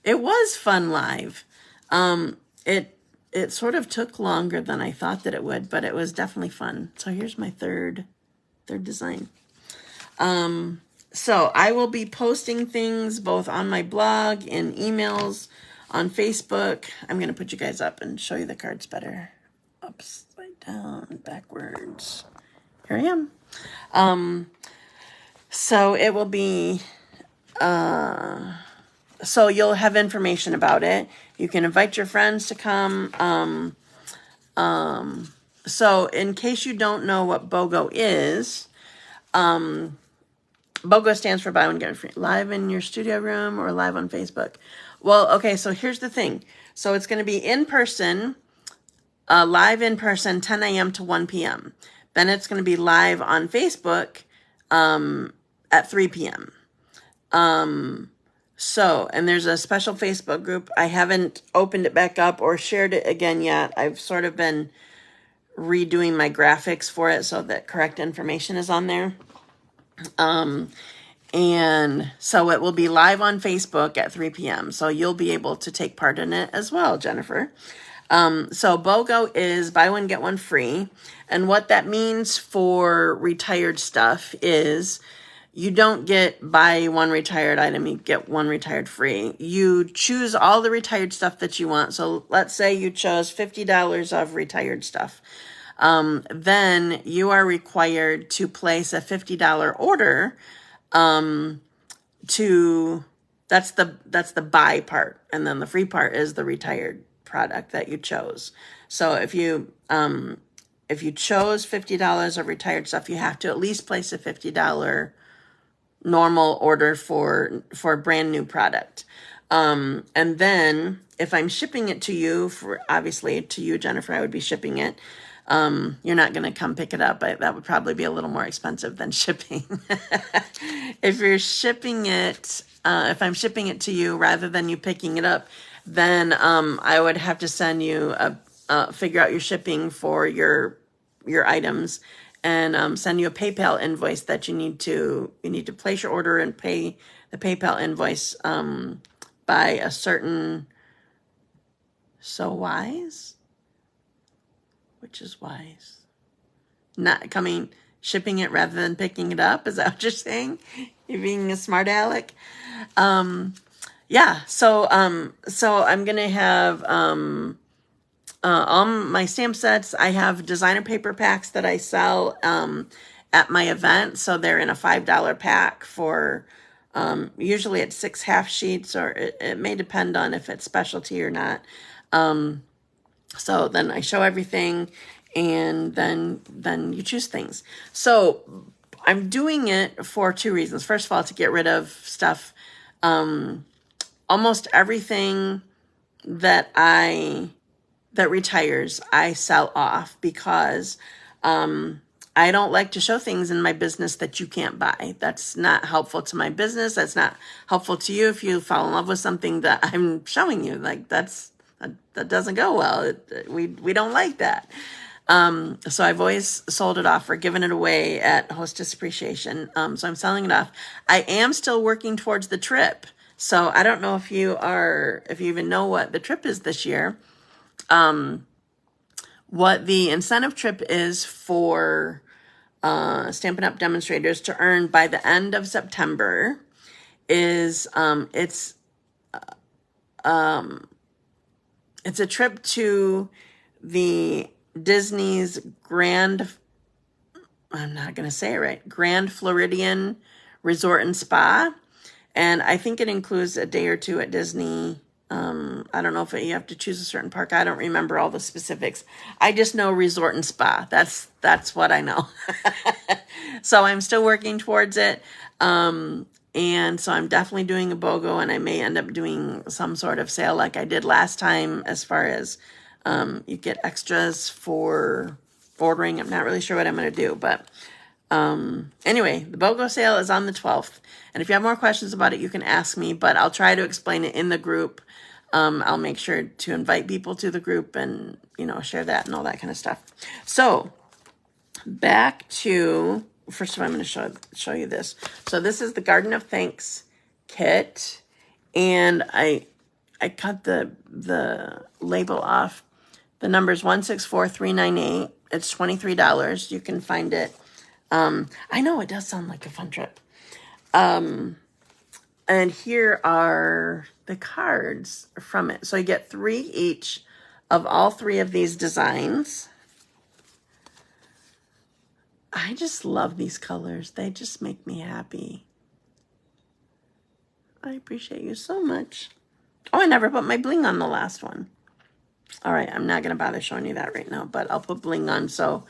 It was fun live. It sort of took longer than I thought that it would, but it was definitely fun. So here's my third design. So I will be posting things both on my blog, in emails, on Facebook. I'm going to put you guys up and show you the cards better. Upside down, backwards. Here I am. So it will be, so you'll have information about it. You can invite your friends to come. So in case you don't know what BOGO is, BOGO stands for buy one, get one free. Live in your studio room or live on Facebook. Well, okay, so here's the thing. So it's going to be in person, live in person, 10 a.m. to 1 p.m. Then it's going to be live on Facebook at 3 p.m. So, and there's a special Facebook group. I haven't opened it back up or shared it again yet. I've sort of been redoing my graphics for it so that correct information is on there. And so it will be live on Facebook at 3 p.m. So you'll be able to take part in it as well, Jennifer. So BOGO is buy one, get one free. And what that means for retired stuff is you don't get buy one retired item, you get one retired free. You choose all the retired stuff that you want. So let's say you chose $50 of retired stuff. Then you are required to place a $50 order, that's the buy part. And then the free part is the retired product that you chose. So if you chose $50 of retired stuff, you have to at least place a $50 normal order for a brand new product. And then if I'm shipping it to you, obviously to you, Jennifer, I would be shipping it. You're not going to come pick it up. That would probably be a little more expensive than shipping. If you're shipping it, if I'm shipping it to you rather than you picking it up, then I would have to send you figure out your shipping for your items, and send you a PayPal invoice that you need to place your order and pay the PayPal invoice by a certain which is wise. Not shipping it rather than picking it up. Is that what you're saying? You're being a smart aleck. Yeah. So I'm gonna have all my stamp sets. I have designer paper packs that I sell at my event. So they're in a $5 pack for usually it's 6 half sheets, or it may depend on if it's specialty or not. So then I show everything, and then you choose things. So I'm doing it for 2 reasons. First of all, to get rid of stuff. Almost everything that retires, I sell off, because I don't like to show things in my business that you can't buy. That's not helpful to my business. That's not helpful to you if you fall in love with something that I'm showing you. Like that doesn't go well. We don't like that. So I've always sold it off or given it away at Hostess Appreciation. So I'm selling it off. I am still working towards the trip. So I don't know if you even know what the trip is this year. What the incentive trip is for Stampin' Up! Demonstrators to earn by the end of September is it's a trip to the Disney's I'm not going to say it right, Grand Floridian Resort and Spa. And I think it includes a day or two at Disney. I don't know if you have to choose a certain park. I don't remember all the specifics. I just know resort and spa. That's what I know. So I'm still working towards it. And so I'm definitely doing a BOGO, and I may end up doing some sort of sale like I did last time, as far as you get extras for ordering. I'm not really sure what I'm going to do, but anyway, the BOGO sale is on the 12th. And if you have more questions about it, you can ask me, but I'll try to explain it in the group. I'll make sure to invite people to the group and, share that and all that kind of stuff. So back to, first of all, I'm going to show you this. So this is the Garden of Thanks kit. And I cut the label off. The number is 164398. It's $23. You can find it. I know it does sound like a fun trip. And here are the cards from it. So you get 3 each of all 3 of these designs. I just love these colors. They just make me happy. I appreciate you so much. Oh, I never put my bling on the last one. All right, I'm not going to bother showing you that right now, but I'll put bling on so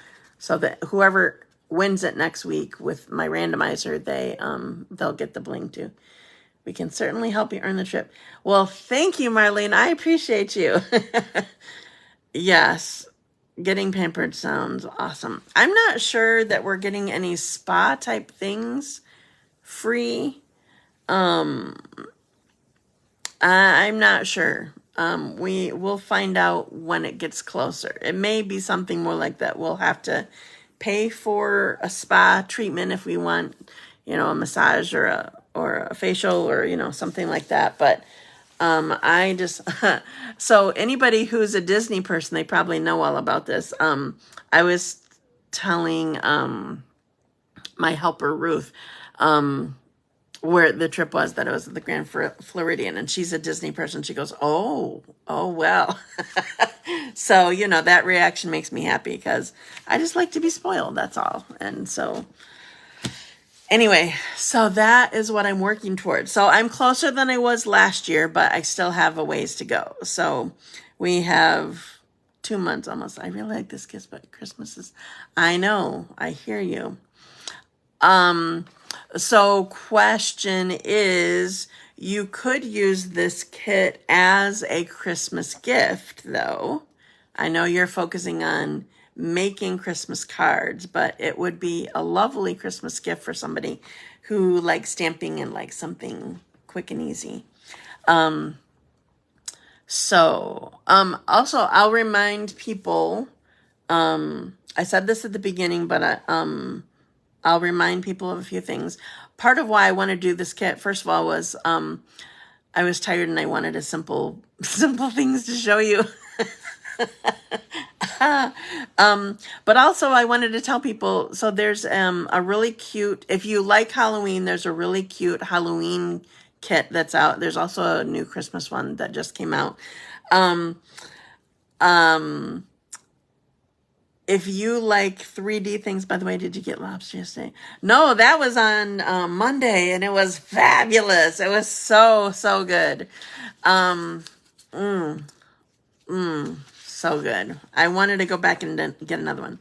that whoever wins it next week with my randomizer, they'll get the bling too. We can certainly help you earn the trip. Well, thank you, Marlene. I appreciate you. Yes, getting pampered sounds awesome. I'm not sure that we're getting any spa type things free. I'm not sure. We will find out when it gets closer. It may be something more like that. We'll have to pay for a spa treatment if we want, a massage or a facial or, something like that. But I just, so anybody who's a Disney person, they probably know all about this. I was telling my helper, Ruth, where the trip was, that it was at the Grand Floridian, and she's a Disney person. She goes, oh, well. So, that reaction makes me happy because I just like to be spoiled. That's all. And so anyway, so that is what I'm working towards. So I'm closer than I was last year, but I still have a ways to go. So we have 2 months almost. I really like this gift, but Christmas is, I know, I hear you. So question is, you could use this kit as a Christmas gift, though. I know you're focusing on making Christmas cards, but it would be a lovely Christmas gift for somebody who likes stamping and likes something quick and easy. Also, I'll remind people, I said this at the beginning, but I'll remind people of a few things. Part of why I want to do this kit, first of all, was I was tired and I wanted a simple things to show you. But also I wanted to tell people, so there's a really cute, if you like Halloween, there's a really cute Halloween kit that's out. There's also a new Christmas one that just came out. If you like 3D things, by the way, did you get lobster yesterday? No, that was on Monday, and it was fabulous. It was so good. So good. I wanted to go back and get another one.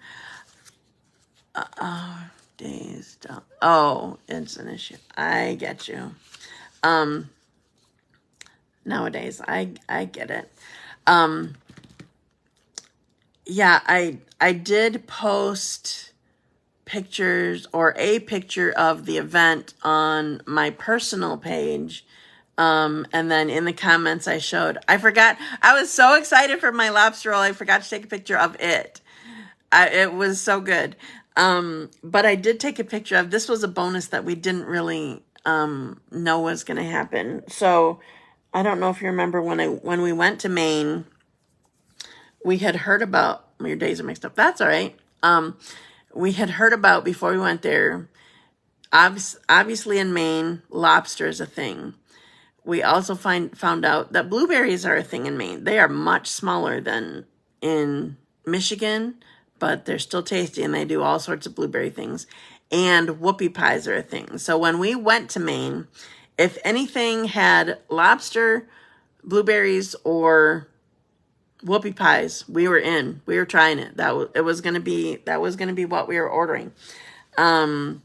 Dazed. Oh, it's an issue. I get you. Nowadays, I get it. Yeah, I did post pictures or a picture of the event on my personal page. And then in the comments I forgot, I was so excited for my lobster roll, I forgot to take a picture of it. It was so good. But I did take a picture of, this was a bonus that we didn't really know was going to happen. So I don't know if you remember when we went to Maine, we had heard about, your days are mixed up. That's all right. We had heard about before we went there, obviously in Maine, lobster is a thing. We also found out that blueberries are a thing in Maine. They are much smaller than in Michigan, but they're still tasty and they do all sorts of blueberry things. And whoopie pies are a thing. So when we went to Maine, if anything had lobster, blueberries, or whoopie pies, we were in. We were trying it. That was gonna be what we were ordering. And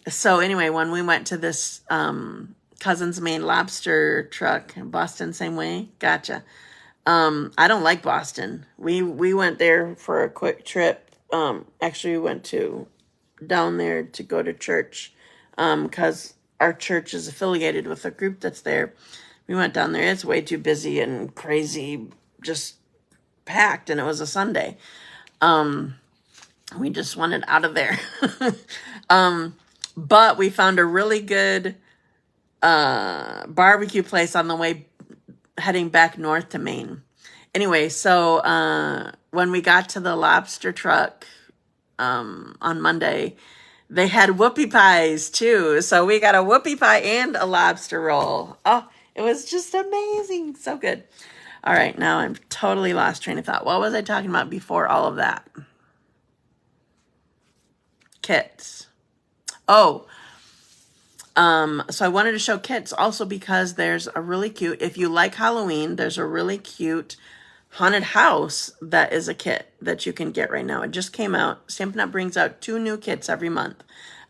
so anyway, when we went to this Cousin's Maine lobster truck in Boston, same way. Gotcha. I don't like Boston. We went there for a quick trip. Actually, we went down there to go to church because our church is affiliated with a group that's there. We went down there. It's way too busy and crazy, just packed, and it was a Sunday. We just wanted out of there. But we found a really good barbecue place on the way heading back north to Maine. Anyway, so when we got to the lobster truck on Monday, they had whoopie pies too. So we got a whoopie pie and a lobster roll. Oh, it was just amazing. So good. All right, now I'm totally lost train of thought. What was I talking about before all of that? Kits. Oh, so I wanted to show kits also because there's a really cute, if you like Halloween, there's a really cute haunted house that is a kit that you can get right now. It just came out. Stampin' Up! Brings out 2 new kits every month.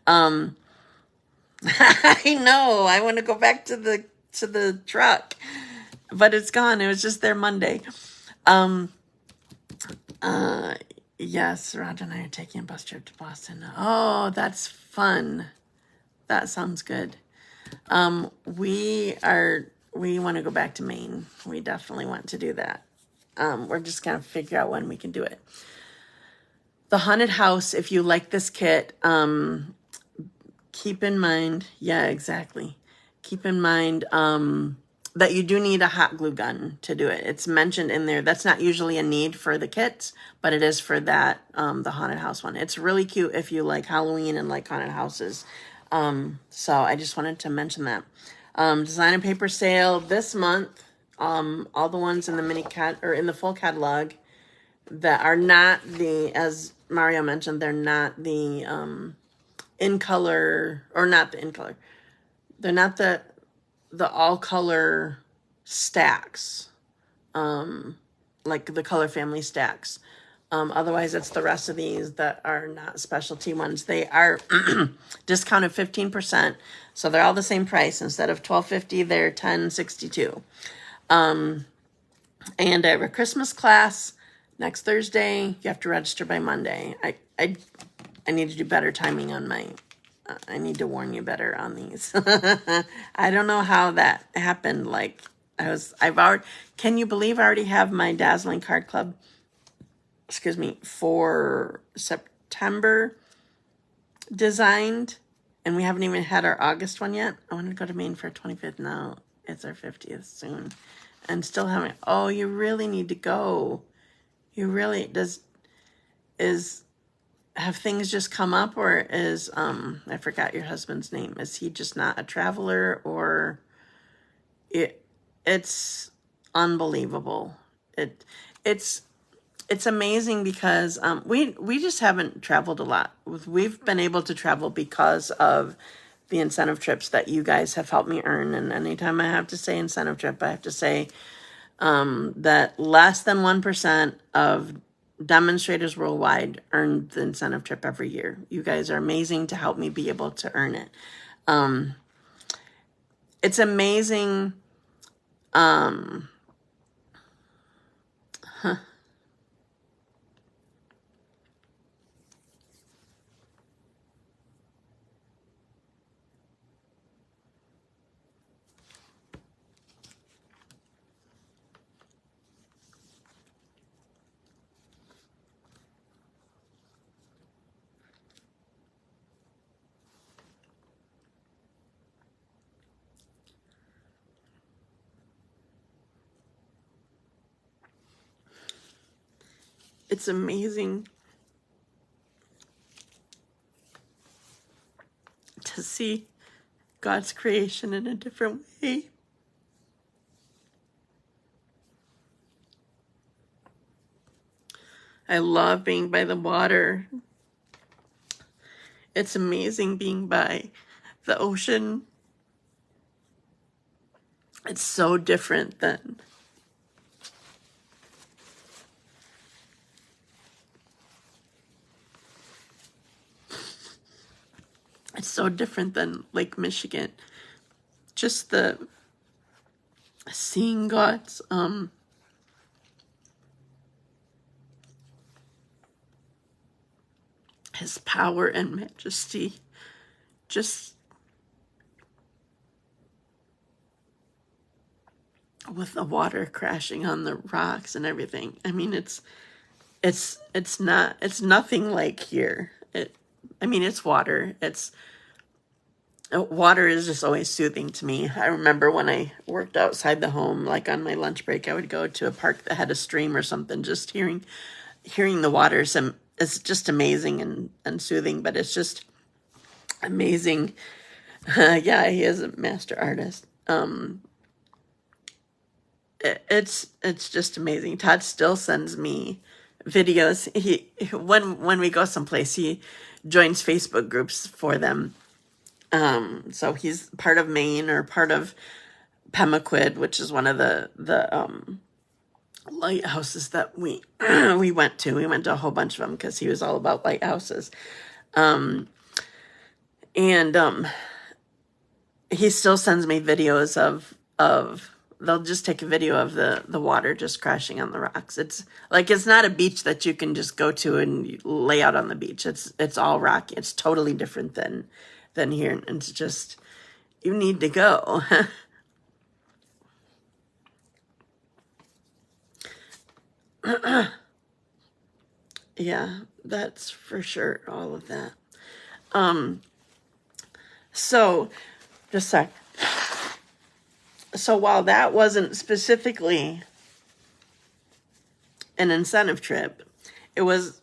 I know, I want to go back to the truck, but it's gone. It was just there Monday. Yes, Roger and I are taking a bus trip to Boston. Oh, that's fun. That sounds good. We want to go back to Maine. We definitely want to do that. We're just going to figure out when we can do it. The haunted house, if you like this kit, keep in mind, yeah, exactly. Keep in mind, that you do need a hot glue gun to do it. It's mentioned in there. That's not usually a need for the kits, but it is for that, the haunted house one. It's really cute if you like Halloween and like haunted houses. So I just wanted to mention that. Design and paper sale this month. All the ones in the in the full catalog that are not as Mario mentioned, they're not the, in color, or not the in color. They're not the all color stacks, like the color family stacks. Otherwise, it's the rest of these that are not specialty ones. They are discounted 15%, so they're all the same price. Instead of $12.50, they're $10.62. And I have a Christmas class next Thursday. You have to register by Monday. I need to do better timing on my. I need to warn you better on these. I don't know how that happened. Like can you believe I already have my Dazzling Card Club? Excuse me, for September designed, and we haven't even had our August one yet. I want to go to Maine for our 25th. Now it's our 50th soon, and still haven't. Oh, you really need to go. You really have things just come up, or is I forgot your husband's name. Is he just not a traveler, or it's unbelievable. It's amazing because we just haven't traveled a lot. We've been able to travel because of the incentive trips that you guys have helped me earn. And anytime I have to say incentive trip, I have to say that less than 1% of demonstrators worldwide earn the incentive trip every year. You guys are amazing to help me be able to earn it. It's amazing. It's amazing to see God's creation in a different way. I love being by the water. It's amazing being by the ocean. It's so different than Lake Michigan. Just the seeing God's his power and majesty, just with the water crashing on the rocks and everything. I mean, it's nothing like here. It's water. Water is just always soothing to me. I remember when I worked outside the home, like on my lunch break, I would go to a park that had a stream or something. Just hearing the water, it's just amazing and soothing. But it's just amazing. Yeah, he is a master artist. It's just amazing. Todd still sends me videos. When we go someplace, he joins Facebook groups for them. So he's part of Maine or part of Pemaquid, which is one of the lighthouses that we went to. We went to a whole bunch of them because he was all about lighthouses. And he still sends me videos of they'll just take a video of the water just crashing on the rocks. It's not a beach that you can just go to and lay out on the beach. It's all rocky. It's totally different than here. And it's just, you need to go. Yeah, that's for sure. All of that. So just a sec. So while that wasn't specifically an incentive trip, it was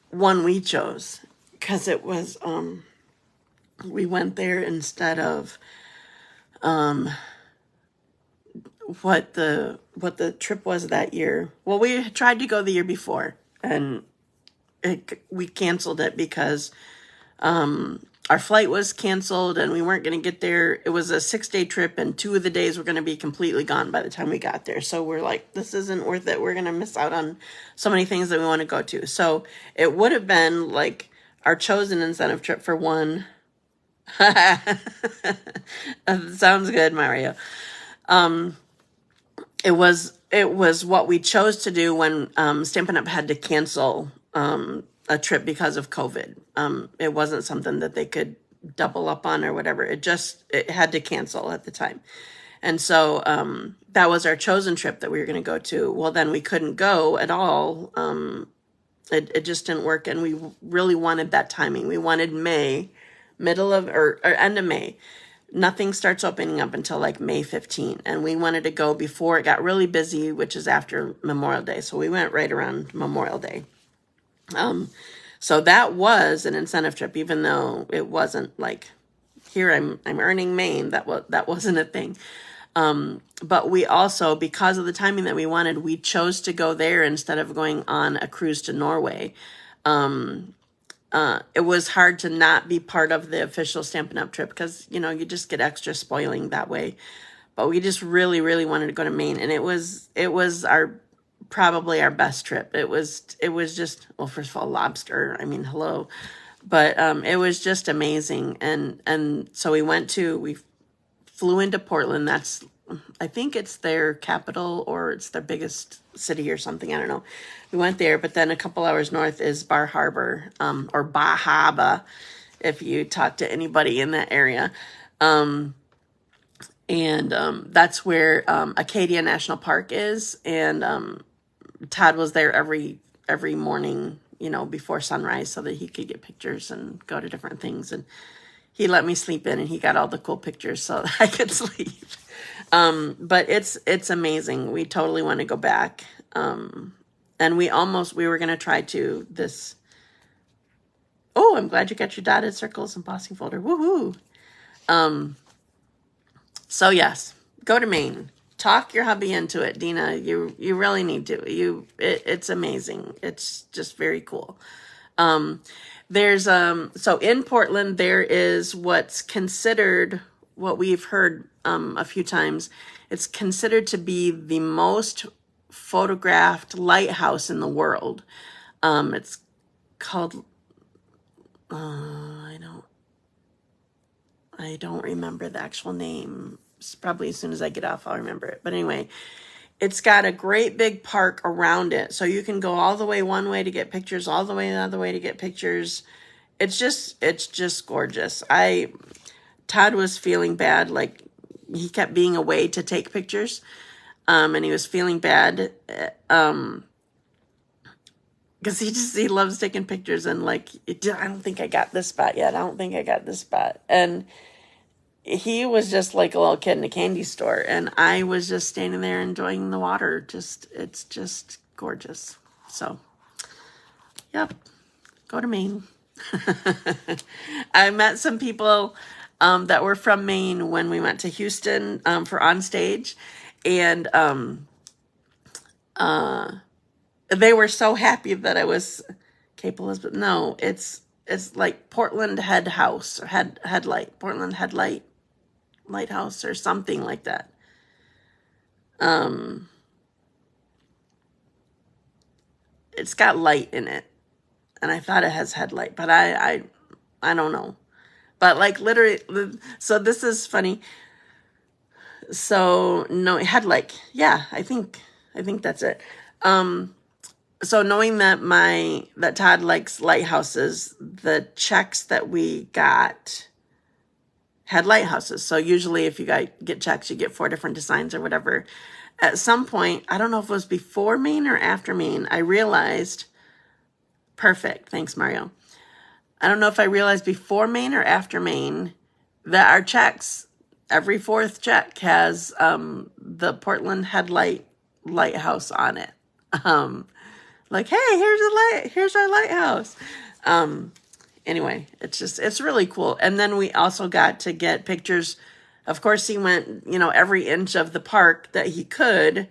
one we chose because it was, we went there instead of what the trip was that year. Well, we tried to go the year before, and we canceled it because our flight was canceled and we weren't going to get there. It was a 6-day trip and 2 of the days were going to be completely gone by the time we got there. So we're like, this isn't worth it. We're going to miss out on so many things that we want to go to. So it would have been like our chosen incentive trip for one. Sounds good, Mario. It was what we chose to do when Stampin' Up! Had to cancel a trip because of COVID. It wasn't something that they could double up on or whatever. It had to cancel at the time. And so that was our chosen trip that we were going to go to. Well, then we couldn't go at all. It just didn't work. And we really wanted that timing. We wanted May, middle of, or end of May. Nothing starts opening up until like May 15. And we wanted to go before it got really busy, which is after Memorial Day. So we went right around Memorial Day. So that was an incentive trip, even though it wasn't like, here I'm earning Maine. That wasn't a thing. But we also, because of the timing that we wanted, we chose to go there instead of going on a cruise to Norway. It was hard to not be part of the official Stampin' Up! Trip because, you just get extra spoiling that way. But we just really, really wanted to go to Maine. And it was probably our best trip. It was just, well, first of all, lobster. I mean, hello. But it was just amazing. And so we flew into Portland. I think it's their capital or it's their biggest city or something. I don't know. We went there, but then a couple hours north is Bar Harbor, or Bahaba, if you talk to anybody in that area. And that's where Acadia National Park is. And Todd was there every morning, before sunrise so that he could get pictures and go to different things. And he let me sleep in and he got all the cool pictures so that I could sleep. But it's amazing. We totally want to go back. And we were going to try to this. Oh, I'm glad you got your dotted circles embossing folder. Woohoo. So yes, go to Maine. Talk your hubby into it, Dina. You really need to. It's amazing. It's just very cool. There's so in Portland there is what's considered, what we've heard a few times, it's considered to be the most photographed lighthouse in the world. It's called I don't remember the actual name. It's probably as soon as I get off I'll remember it. But anyway, it's got a great big park around it. So you can go all the way one way to get pictures, all the way the other way to get pictures. It's just gorgeous. Todd was feeling bad, like he kept being away to take pictures. And he was feeling bad. Because he loves taking pictures, and like, I don't think I got this spot yet. I don't think I got this spot. And he was just like a little kid in a candy store, and I was just standing there enjoying the water. It's just gorgeous. So, yep, go to Maine. I met some people that were from Maine when we went to Houston for On Stage, and they were so happy that I was Cape Elizabeth. No, it's like Portland Headhouse or Headlight, Portland Headlight Lighthouse or something like that. It's got light in it, and I thought it has headlight, but I don't know. But like literally, so this is funny. So no, headlight. Yeah, I think that's it. So knowing that Todd likes lighthouses, the checks that we got had lighthouses. So usually if you get checks, you get 4 different designs or whatever. At some point, I don't know if it was before Maine or after Maine, I realized, perfect, thanks Mario. I don't know if I realized before Maine or after Maine that our checks, every 4th check has the Portland Lighthouse on it. Like, hey, here's our lighthouse. Anyway, it's really cool. And then we also got to get pictures. Of course, he went, every inch of the park that he could,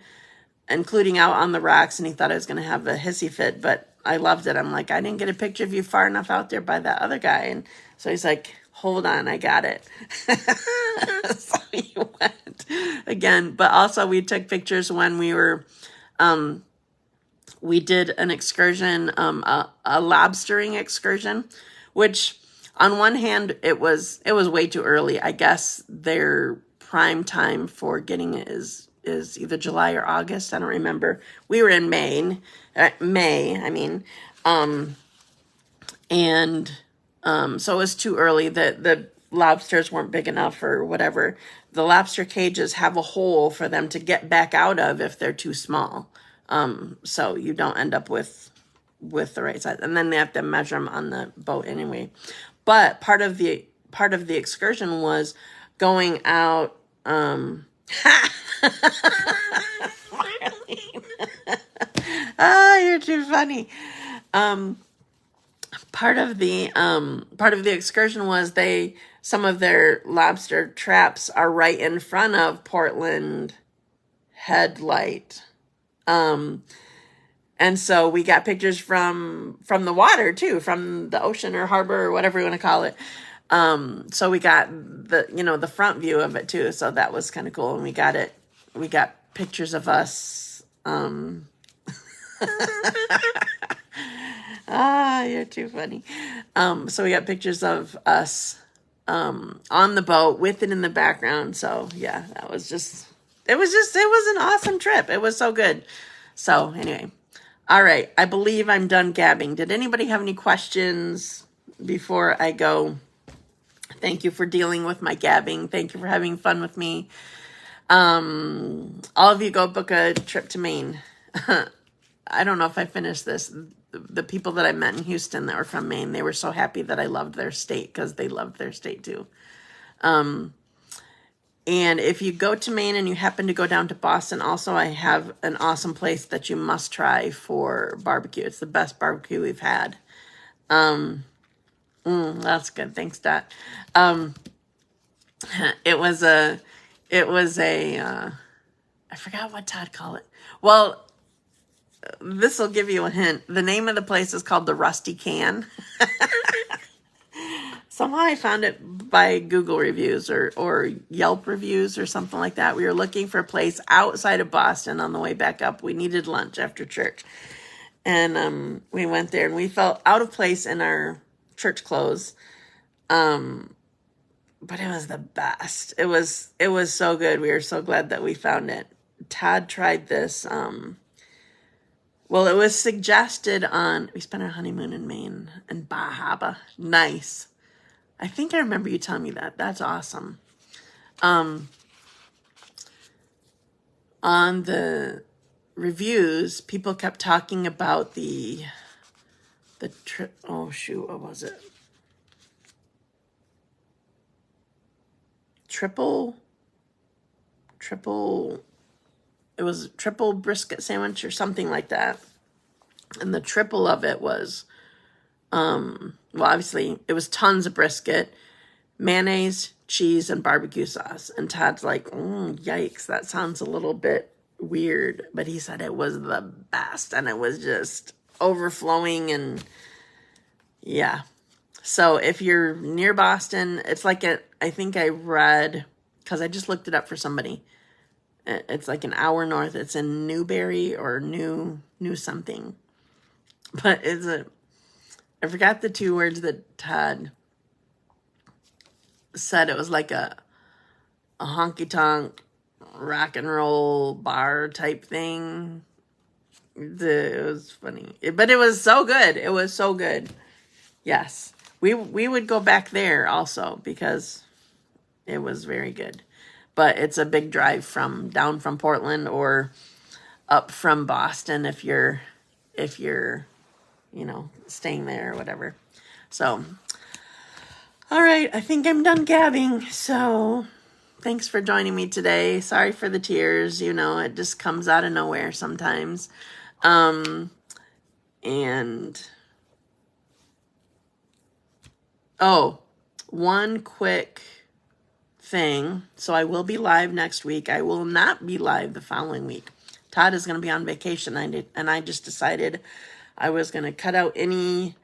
including out on the rocks, and he thought I was going to have a hissy fit, but I loved it. I'm like, I didn't get a picture of you far enough out there by that other guy. And so he's like, hold on, I got it. So he went again. But also we took pictures when we were, we did an excursion, a lobstering excursion, which on one hand, it was way too early. I guess their prime time for getting it is either July or August. I don't remember. We were in May, I mean. So it was too early. The lobsters weren't big enough or whatever. The lobster cages have a hole for them to get back out of if they're too small. So you don't end up with the right size. And then they have to measure them on the boat anyway. But part of the excursion was going out, Marlene. You're too funny. Part of the excursion was some of their lobster traps are right in front of Portland Headlight. And so we got pictures from the water too, from the ocean or harbor or whatever you want to call it. So we got the front view of it too. So that was kind of cool. And we got pictures of us. You're too funny. So we got pictures of us, on the boat with it in the background. So yeah, it was an awesome trip. It was so good. So anyway, all right. I believe I'm done gabbing. Did anybody have any questions before I go? Thank you for dealing with my gabbing. Thank you for having fun with me. All of you go book a trip to Maine. I don't know if I finished this. The people that I met in Houston that were from Maine, they were so happy that I loved their state because they loved their state too. And if you go to Maine and you happen to go down to Boston, also I have an awesome place that you must try for barbecue. It's the best barbecue we've had. That's good. Thanks, Dot. Um, it was a, I forgot what Todd called it. Well, this will give you a hint. The name of the place is called the Rusty Can. Somehow I found it by Google reviews or Yelp reviews or something like that. We were looking for a place outside of Boston on the way back up. We needed lunch after church. And we went there and we felt out of place in our church clothes. But it was the best. It was so good. We were so glad that we found it. Todd tried this. Well, it was suggested we spent our honeymoon in Maine and Bahaba. Nice. I think I remember you telling me that. That's awesome. On the reviews, people kept talking about the trip. Oh shoot, what was it? Triple. It was triple brisket sandwich or something like that. And the triple of it was, well, obviously it was tons of brisket, mayonnaise, cheese, and barbecue sauce. And Todd's like, yikes, that sounds a little bit weird. But he said it was the best and it was just overflowing and yeah. So if you're near Boston, it's like I think I read, because I just looked it up for somebody. It's like an hour north. It's in Newberry or New something. But I forgot the two words that Todd said. It was like a honky-tonk rock and roll bar type thing. It was funny. But it was so good. It was so good. Yes. We would go back there also because it was very good. But it's a big drive down from Portland or up from Boston if you're staying there or whatever. So, all right, I think I'm done gabbing. So, thanks for joining me today. Sorry for the tears. It just comes out of nowhere sometimes. And one quick thing. So I will be live next week. I will not be live the following week. Todd is going to be on vacation, and I just decided I was going to cut out any,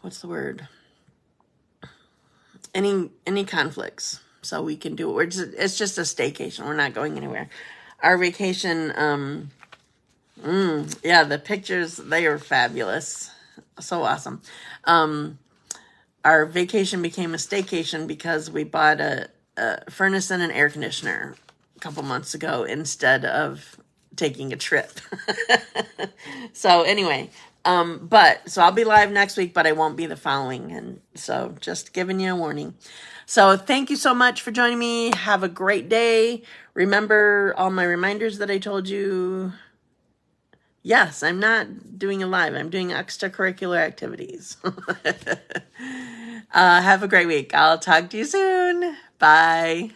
what's the word? Any conflicts, so we can do it. It's just a staycation. We're not going anywhere. Our vacation, yeah, the pictures, they are fabulous. So awesome. Our vacation became a staycation because we bought a furnace and an air conditioner a couple months ago instead of taking a trip. So anyway, so I'll be live next week, but I won't be the following. And so just giving you a warning. So thank you so much for joining me. Have a great day. Remember all my reminders that I told you. Yes, I'm not doing a live. I'm doing extracurricular activities. Have a great week. I'll talk to you soon. Bye.